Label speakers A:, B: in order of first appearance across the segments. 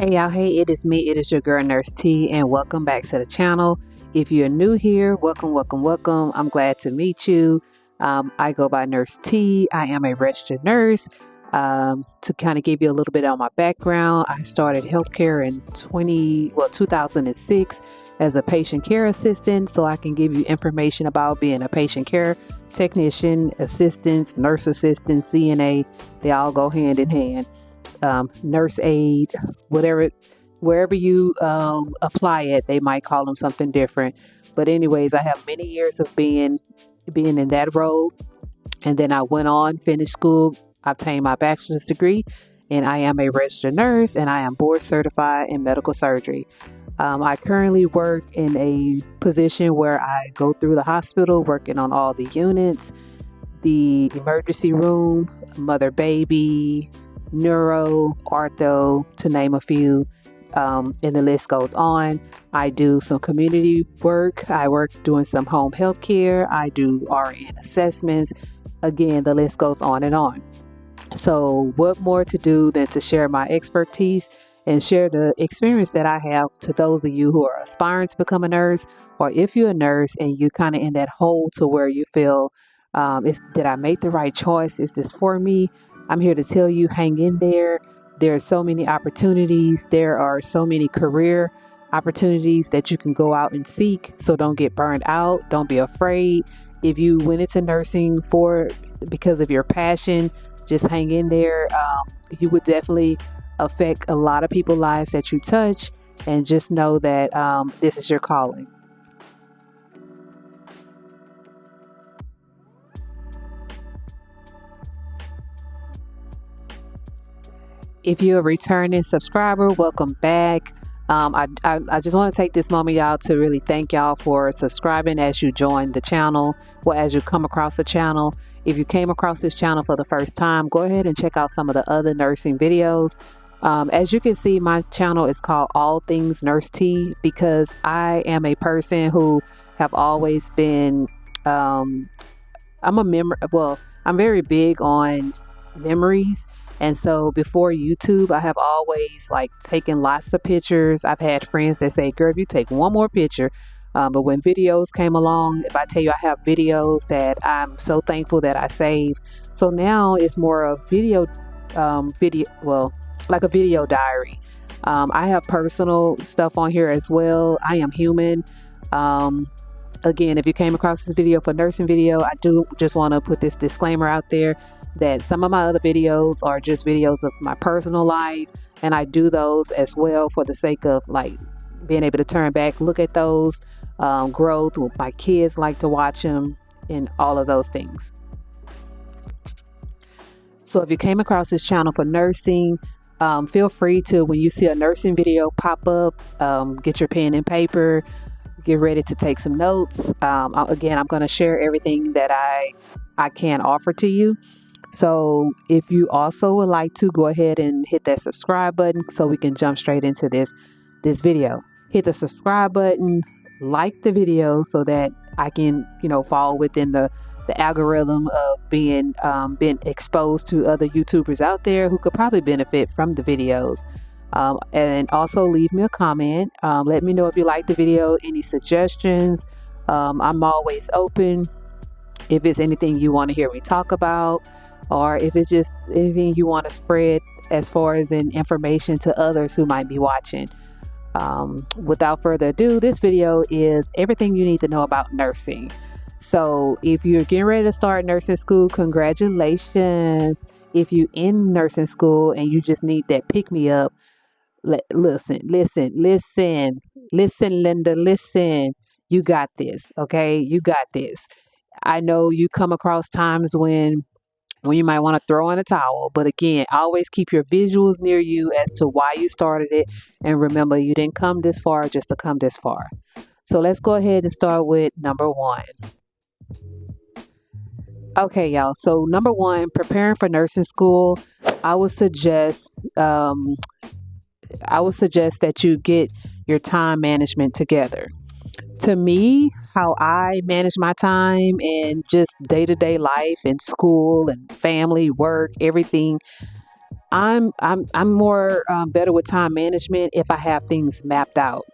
A: Hey y'all, hey, it is me, it is your girl Nurse T, and welcome back to the channel. If you're new here, welcome. I'm glad to meet you. I go by Nurse T. I am a registered nurse. To kind of give you a little bit on my background, I started healthcare in 2006 as a patient care assistant, so I can give you information about being a patient care technician, assistants, nurse assistant, CNA. They all go hand in hand. Nurse aide, whatever, wherever you apply it, they might call them something different. But anyways, I have many years of being in that role, and then I went on, finished school, obtained my bachelor's degree, and I am a registered nurse, and I am board certified in medical surgery. I currently work in a position where I go through the hospital, working on all the units, the emergency room, mother baby, neuro, ortho, to name a few, and the list goes on. I do some community work. I work doing some home health care. I do RN assessments. Again, the list goes on and on. So what more to do than to share my expertise and share the experience that I have to those of you who are aspiring to become a nurse, or if you're a nurse and you're kind of in that hole to where you feel, did I make the right choice? Is this for me? I'm here to tell you, hang in there. There are so many opportunities. There are so many career opportunities that you can go out and seek. So don't get burned out. Don't be afraid. If you went into nursing because of your passion, just hang in there. You would definitely affect a lot of people's lives that you touch, and just know that this is your calling. If you're a returning subscriber, welcome back. I just want to take this moment, y'all, to really thank y'all for subscribing as you join the channel, as you come across the channel. If you came across this channel for the first time, go ahead and check out some of the other nursing videos. As you can see, my channel is called All Things Nurse T because I am a person who have always been, I'm very big on memories. And so before YouTube, I have always taken lots of pictures. I've had friends that say, girl, if you take one more picture. But when videos came along, if I tell you I have videos that I'm so thankful that I save. So now it's more of like a video diary. I have personal stuff on here as well. I am human. Again, if you came across this video for nursing video, I do just want to put this disclaimer out there that some of my other videos are just videos of my personal life, and I do those as well for the sake of being able to turn back, look at those, growth. My kids like to watch them, and all of those things. So if you came across this channel for nursing, feel free to, when you see a nursing video pop up, get your pen and paper, get ready to take some notes. Again, I'm going to share everything that I can offer to you. So if you also would like to, go ahead and hit that subscribe button so we can jump straight into this video. Hit the subscribe button, like the video so that I can, fall within the algorithm of being exposed to other YouTubers out there who could probably benefit from the videos. And also leave me a comment. Let me know if you like the video, any suggestions. I'm always open. If it's anything you want to hear me talk about, or if it's just anything you want to spread as far as information to others who might be watching. Without further ado, this video is everything you need to know about nursing. So if you're getting ready to start nursing school, congratulations. If you're in nursing school and you just need that pick me up, listen, Linda, listen. You got this, okay? You got this. I know you come across times when you might want to throw in a towel, but again, always keep your visuals near you as to why you started it, and remember, you didn't come this far just to come this far. So let's go ahead and start with number one. Okay, y'all. So number one, preparing for nursing school, I would suggest that you get your time management together. To me, how I manage my time and just day-to-day life and school and family, work, everything, I'm more better with time management if I have things mapped out.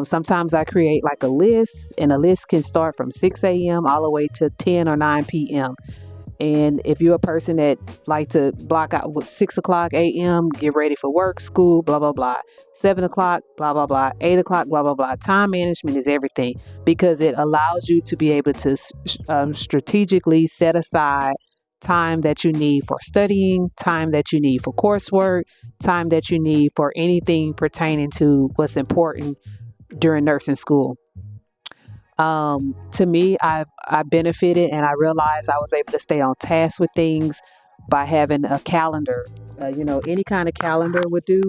A: Sometimes I create like a list, and a list can start from 6 a.m. all the way to 10 or 9 p.m. And if you're a person that like to block out with 6 o'clock a.m., get ready for work, school, blah, blah, blah. 7 o'clock, blah, blah, blah. 8 o'clock, blah, blah, blah. Time management is everything because it allows you to be able to strategically set aside time that you need for studying, time that you need for coursework, time that you need for anything pertaining to what's important during nursing school. To me, I benefited and I realized I was able to stay on task with things by having a calendar. Any kind of calendar would do.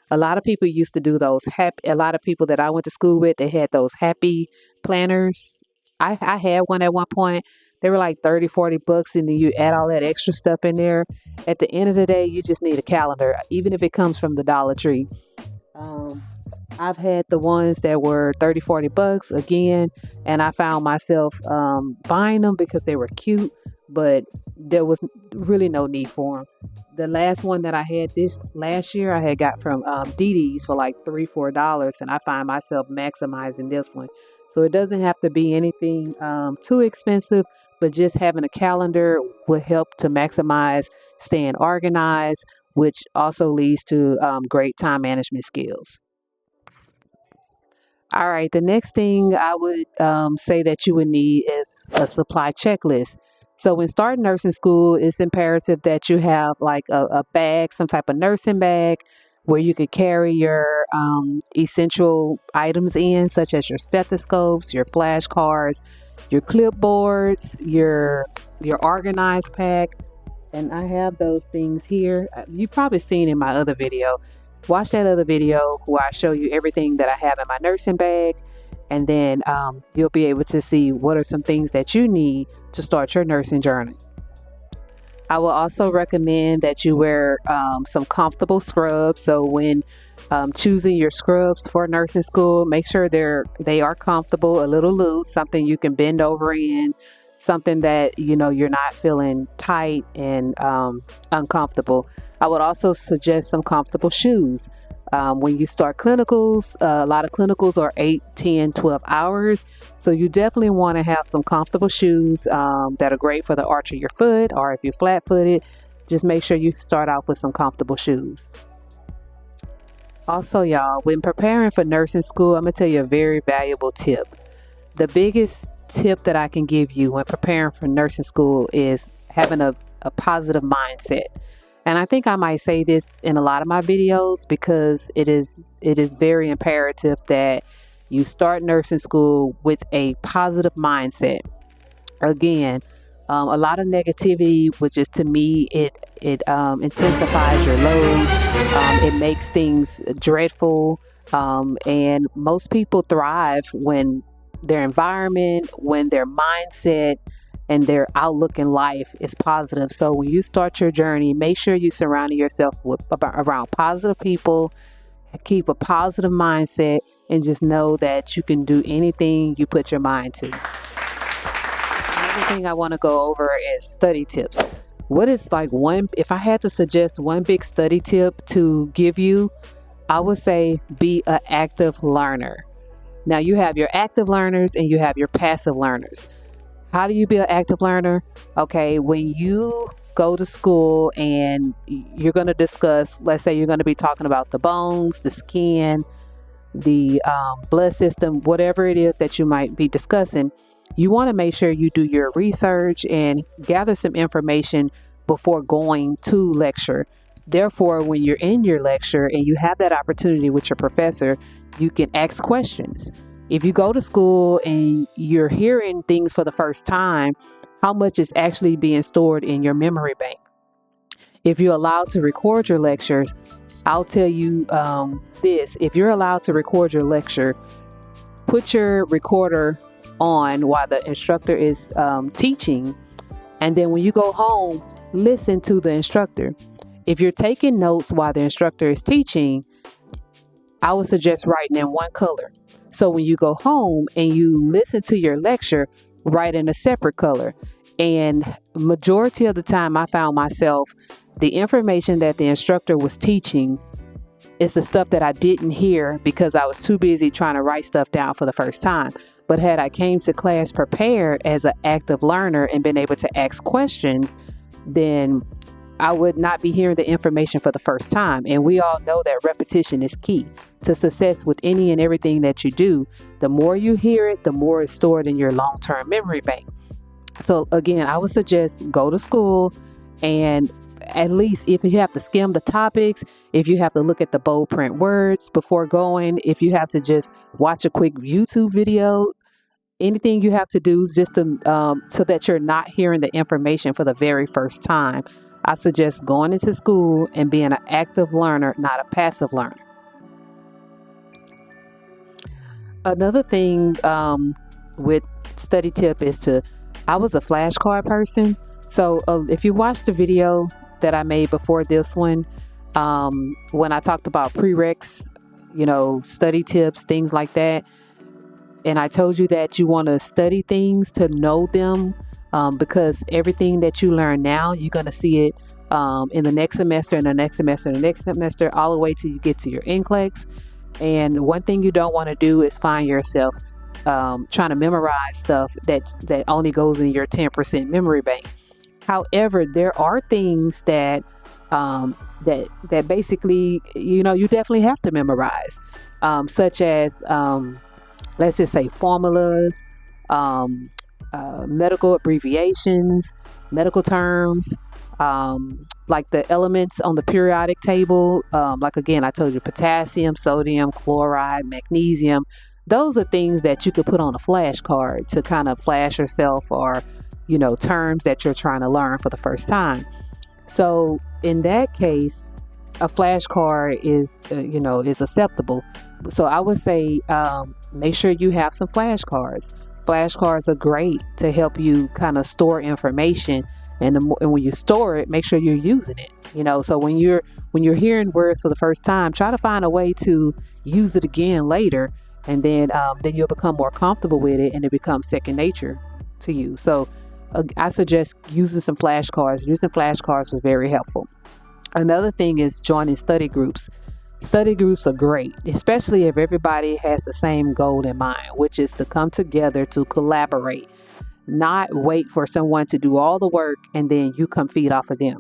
A: A lot of people used to do those happy. A lot of people that I went to school with, they had those happy planners. I had one at one point. They were like 30, 40 bucks, and then you add all that extra stuff in there. At the end of the day, you just need a calendar, even if it comes from the Dollar Tree. Um, I've had the ones that were 30, 40 bucks again, and I found myself buying them because they were cute, but there was really no need for them. The last one that I had this last year, I had got from DD's for like $3, $4, and I find myself maximizing this one. So it doesn't have to be anything too expensive, but just having a calendar will help to maximize staying organized, which also leads to great time management skills. All right, the next thing I would say that you would need is a supply checklist. So, when starting nursing school, it's imperative that you have like a bag, some type of nursing bag, where you could carry your essential items in, such as your stethoscopes, your flashcards, your clipboards, your organized pack, and I have those things here. You've probably seen in my other video. Watch that other video where I show you everything that I have in my nursing bag, and then you'll be able to see what are some things that you need to start your nursing journey. I will also recommend that you wear some comfortable scrubs. So when choosing your scrubs for nursing school, make sure they are comfortable, a little loose, something you can bend over in, something that you're not feeling tight and uncomfortable. I would also suggest some comfortable shoes. When you start clinicals, a lot of clinicals are 8, 10, 12 hours. So you definitely want to have some comfortable shoes that are great for the arch of your foot, or if you're flat footed, just make sure you start off with some comfortable shoes. Also, y'all, when preparing for nursing school, I'm going to tell you a very valuable tip. The biggest tip that I can give you when preparing for nursing school is having a positive mindset. And I think I might say this in a lot of my videos because it is very imperative that you start nursing school with a positive mindset. Again, a lot of negativity, which is to me, it intensifies your load. It makes things dreadful. And most people thrive when their environment, when their mindset, and their outlook in life is positive. So when you start your journey, make sure you surround yourself around positive people, keep a positive mindset, and just know that you can do anything you put your mind to. Another thing I want to go over is study tips. What is if I had to suggest one big study tip to give you, I would say be an active learner. Now you have your active learners and you have your passive learners. How do you be an active learner? Okay, when you go to school and you're going to discuss, let's say you're going to be talking about the bones, the skin, the blood system, whatever it is that you might be discussing, you want to make sure you do your research and gather some information before going to lecture. Therefore, when you're in your lecture and you have that opportunity with your professor, you can ask questions. If you go to school and you're hearing things for the first time, how much is actually being stored in your memory bank? If you're allowed to record your lectures, I'll tell you this. If you're allowed to record your lecture, put your recorder on while the instructor is teaching. And then when you go home, listen to the instructor. If you're taking notes while the instructor is teaching, I would suggest writing in one color. So when you go home and you listen to your lecture, write in a separate color. And majority of the time I found myself The information that the instructor was teaching is the stuff that I didn't hear because I was too busy trying to write stuff down for the first time. But had I came to class prepared as an active learner and been able to ask questions, then I would not be hearing the information for the first time. And we all know that repetition is key to success with any and everything that you do. The more you hear it, the more it's stored in your long-term memory bank. So again, I would suggest go to school, and at least if you have to skim the topics, if you have to look at the bold print words before going, if you have to just watch a quick YouTube video, anything you have to do just to so that you're not hearing the information for the very first time. I suggest going into school and being an active learner, not a passive learner. Another thing with study tip is I was a flashcard person. So if you watch the video that I made before this one, when I talked about prereqs, study tips, things like that, and I told you that you want to study things to know them, because everything that you learn now, you're going to see it in the next semester, and the next semester, and the next semester, all the way till you get to your NCLEX. And one thing you don't want to do is find yourself trying to memorize stuff that only goes in your 10% memory bank. However, there are things that basically, you definitely have to memorize, such as let's just say formulas, medical abbreviations, medical terms, like the elements on the periodic table. Like again, I told you potassium, sodium, chloride, magnesium. Those are things that you could put on a flashcard to kind of flash yourself, or, terms that you're trying to learn for the first time. So in that case, a flashcard is acceptable. So I would say make sure you have some flashcards. Flashcards are great to help you kind of store information, and when you store it, make sure you're using it. So when you're hearing words for the first time, try to find a way to use it again later, and then you'll become more comfortable with it, and it becomes second nature to you. So I suggest using some flashcards. Using flashcards was very helpful. Another thing is joining study groups. Study groups are great, especially if everybody has the same goal in mind, which is to come together to collaborate, not wait for someone to do all the work and then you come feed off of them.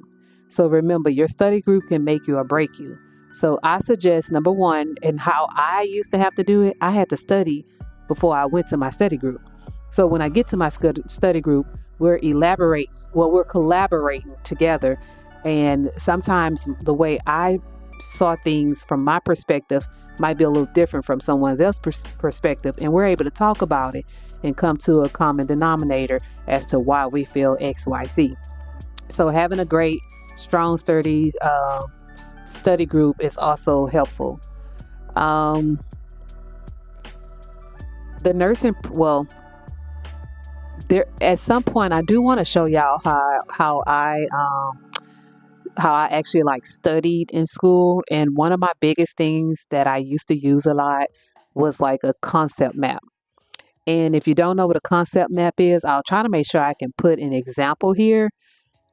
A: So remember, your study group can make you or break you. So I suggest, number one, and how I used to have to do it, I had to study before I went to my study group. So when I get to my study group, we're collaborating together. And sometimes the way I saw things from my perspective might be a little different from someone else's perspective. And we're able to talk about it and come to a common denominator as to why we feel X, Y, Z. So having a great, strong, sturdy study group is also helpful. The nursing, there at some point I do want to show y'all how I actually studied in school. And one of my biggest things that I used to use a lot was like a concept map. And if you don't know what a concept map is, I'll try to make sure I can put an example here.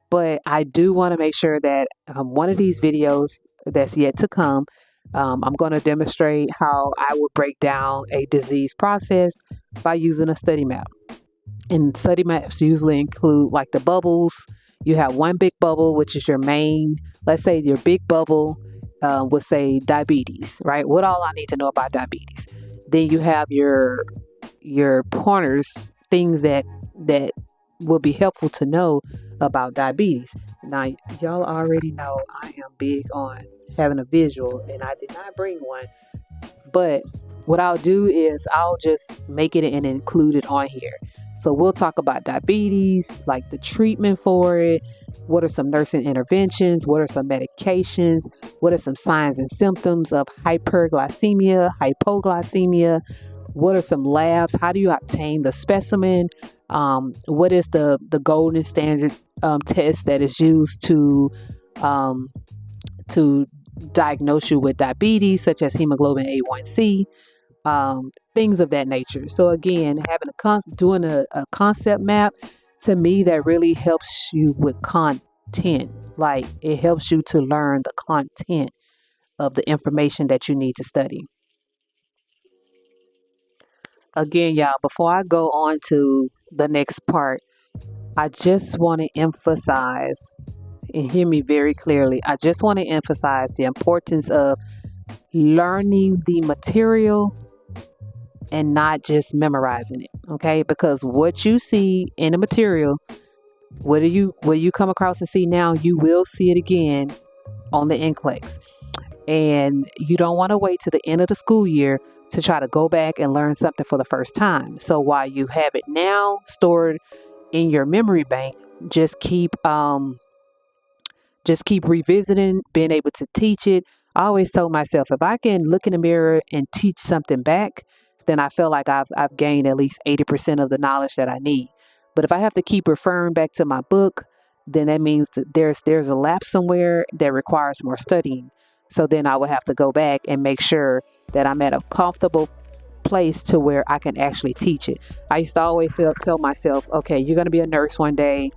A: But I do want to make sure that one of these videos that's yet to come, I'm going to demonstrate how I would break down a disease process by using a study map. And study maps usually include like the bubbles. You have one big bubble, which is your main, let's say your big bubble would say diabetes, right? What all I need to know about diabetes. Then you have your pointers, things that will be helpful to know about diabetes. Now, y'all already know I am big on having a visual, and I did not bring one. But what I'll do is I'll just make it and include it on here. So we'll talk about diabetes, like the treatment for it. What are some nursing interventions? What are some medications? What are some signs and symptoms of hyperglycemia, hypoglycemia? What are some labs? How do you obtain the specimen? What is the golden standard test that is used to diagnose you with diabetes, such as hemoglobin A1C? Things of that nature. So again, doing a concept map, to me, that really helps you with content. Like, it helps you to learn the content of the information that you need to study. Again, y'all, before I go on to the next part, I just want to emphasize, and hear me very clearly, I just want to emphasize the importance of learning the material and not just memorizing it. Okay, because what you see in the material, what you come across and see now, you will see it again on the NCLEX. And you don't want to wait to the end of the school year to try to go back and learn something for the first time. So while you have it now stored in your memory bank, just keep revisiting, being able to teach it. I always told myself, if I can look in the mirror and teach something back, then I feel like I've gained at least 80% of the knowledge that I need. But if I have to keep referring back to my book, then that means that there's a lapse somewhere that requires more studying. So then I would have to go back and make sure that I'm at a comfortable place to where I can actually teach it. I used to always tell myself, okay, you're going to be a nurse one day.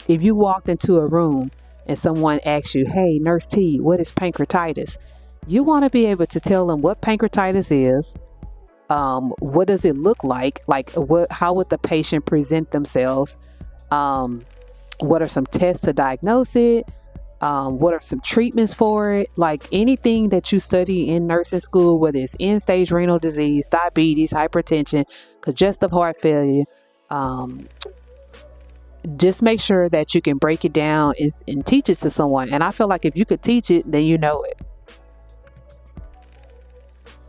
A: If you walked into a room and someone asks you, hey, Nurse T, what is pancreatitis? You want to be able to tell them what pancreatitis is. What does it look like? Like, how would the patient present themselves? What are some tests to diagnose it? What are some treatments for it? Like, anything that you study in nursing school, whether it's end-stage renal disease, diabetes, hypertension, congestive heart failure, just make sure that you can break it down and teach it to someone. And I feel like if you could teach it, then you know it.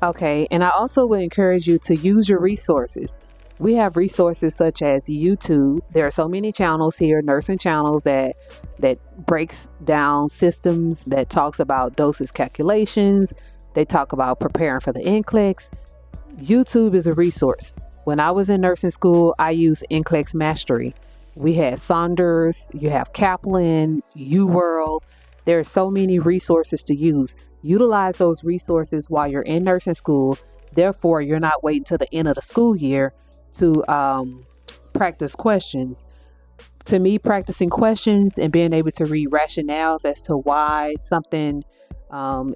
A: Okay, and I also would encourage you to use your resources. We have resources such as YouTube. There are so many channels here, nursing channels that breaks down systems, that talks about dosage calculations. They talk about preparing for the NCLEX. YouTube is a resource. When I was in nursing school, I used NCLEX Mastery. We had Saunders, you have Kaplan, UWorld. There are so many resources to use. Utilize those resources while you're in nursing school. Therefore, you're not waiting till the end of the school year to practice questions. To me, practicing questions and being able to read rationales as to why something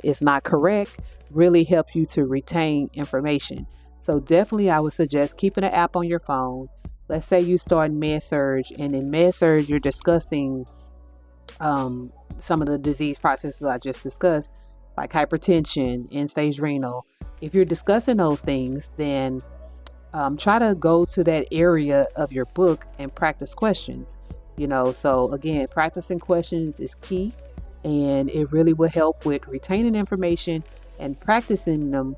A: is not correct really help you to retain information. So definitely, I would suggest keeping an app on your phone. Let's say you start med-surg, and in med-surg you're discussing some of the disease processes I just discussed, like hypertension, end-stage renal. If you're discussing those things, then try to go to that area of your book and practice questions. So again, practicing questions is key, and it really will help with retaining information and practicing them.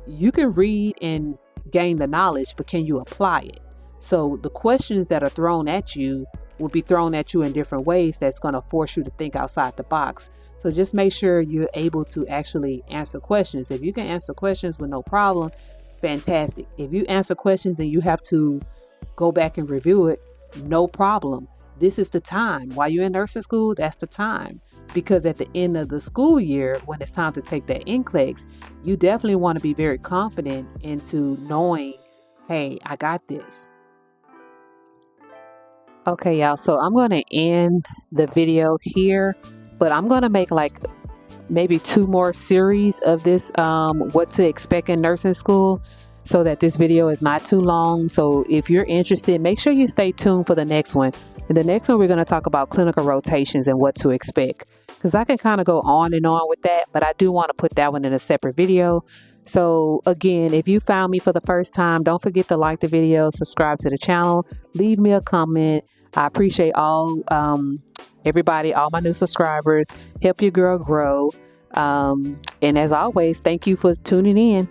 A: You can read and gain the knowledge, but can you apply it? So the questions that are thrown at you will be thrown at you in different ways that's going to force you to think outside the box. So just make sure you're able to actually answer questions. If you can answer questions with no problem, fantastic. If you answer questions and you have to go back and review it, no problem. This is the time. While you're in nursing school, that's the time. Because at the end of the school year, when it's time to take that NCLEX, you definitely want to be very confident into knowing, hey, I got this. Okay, y'all, so I'm going to end the video here, but I'm going to make like maybe 2 more series of this, what to expect in nursing school, so that this video is not too long. So if you're interested, make sure you stay tuned for the next one. In the next one, we're going to talk about clinical rotations and what to expect, because I can kind of go on and on with that, but I do want to put that one in a separate video. So again, if you found me for the first time, don't forget to like the video, subscribe to the channel, leave me a comment. I appreciate everybody, all my new subscribers. Help your girl grow. And as always, thank you for tuning in.